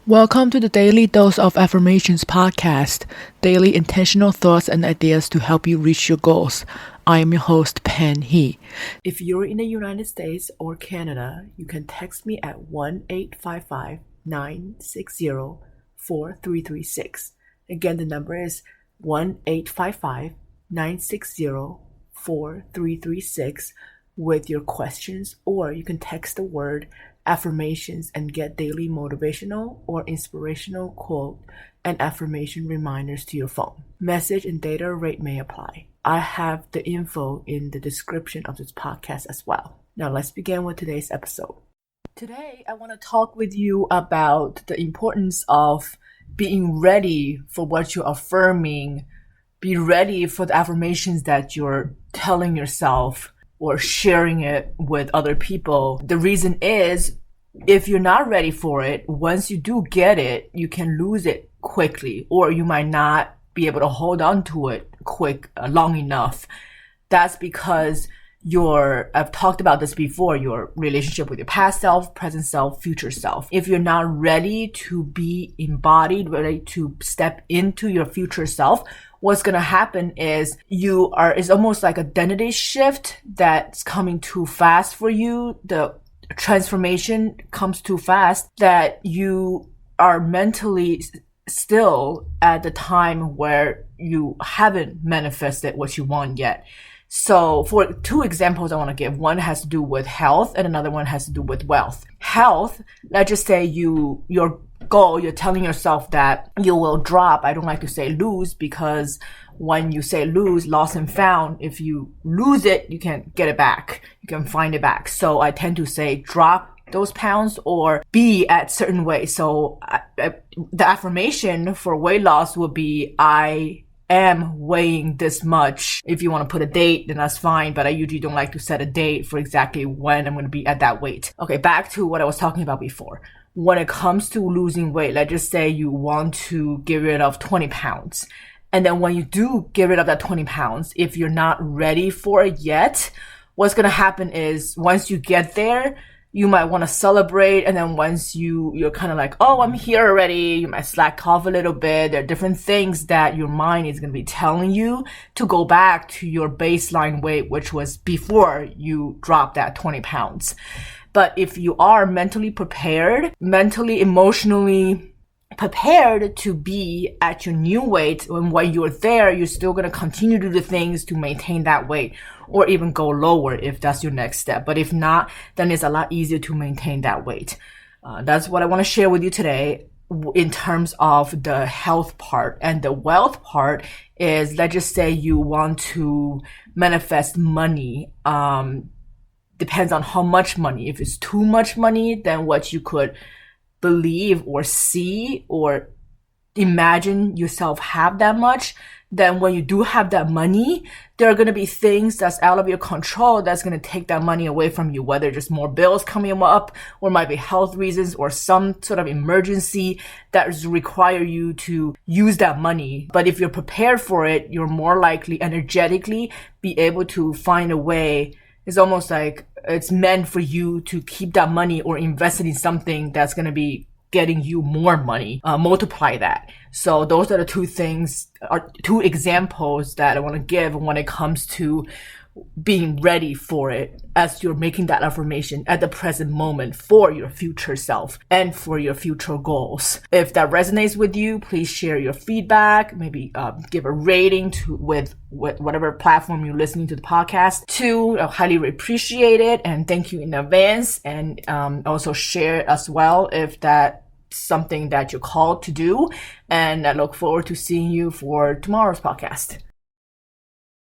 Welcome to the Daily Dose of Affirmations podcast, daily intentional thoughts and ideas to help you reach your goals. I am your host, Pen He. If you're in the United States or Canada, you can text me at 1-855-960-4336. Again, the number is 1-855-960-4336 with your questions, or you can text the word affirmations and get daily motivational or inspirational quote and affirmation reminders to your phone. Message and data rate may apply. I have the info in the description of this podcast as well. Now let's begin with today's episode. Today, I want to talk with you about the importance of being ready for what you're affirming. Be ready for the affirmations that you're telling yourself or sharing it with other people. The reason is, if you're not ready for it, once you do get it, you can lose it quickly, or you might not be able to hold on to it long enough. That's because I've talked about this before, your relationship with your past self, present self, future self. If you're not ready to be embodied, ready to step into your future self, what's going to happen is it's almost like identity shift that's coming too fast for you. The transformation comes too fast that you are mentally still at the time where you haven't manifested what you want yet. So for two examples I want to give, one has to do with health and another one has to do with wealth. Health, let's just say your goal, you're telling yourself that you will drop. I don't like to say lose, because when you say lose, lost and found, if you lose it, you can get it back. You can find it back. So I tend to say drop those pounds or be at certain weight. So the affirmation for weight loss will be, I am weighing this much. If you want to put a date, then that's fine, but I usually don't like to set a date for exactly when I'm going to be at that weight. Okay, back to what I was talking about before. When it comes to losing weight, let's just say you want to get rid of 20 pounds. And then when you do get rid of that 20 pounds, if you're not ready for it yet, what's going to happen is once you get there, you might want to celebrate. And then once you're kind of like, oh, I'm here already, you might slack off a little bit. There are different things that your mind is going to be telling you to go back to your baseline weight, which was before you dropped that 20 pounds. But if you are mentally prepared, mentally, emotionally prepared to be at your new weight, and when you're there, you're still going to continue to do the things to maintain that weight or even go lower if that's your next step. But if not, then it's a lot easier to maintain that weight. That's what I want to share with you today in terms of the health part. And the wealth part is, let's just say you want to manifest money. Depends on how much money. If it's too much money, then what you could believe or see or imagine yourself have that much, then when you do have that money, there are going to be things that's out of your control that's going to take that money away from you, whether just more bills coming up, or might be health reasons, or some sort of emergency that require you to use that money. But if you're prepared for it, you're more likely energetically be able to find a way. It's almost like it's meant for you to keep that money or invest it in something that's going to be getting you more money, multiply that. So those are the two examples that I want to give when it comes to being ready for it as you're making that affirmation at the present moment for your future self and for your future goals. If that resonates with you, please share your feedback, maybe give a rating with whatever platform you're listening to the podcast to. I highly appreciate it and thank you in advance. And also share it as well if that's something that you're called to do. And I look forward to seeing you for tomorrow's podcast.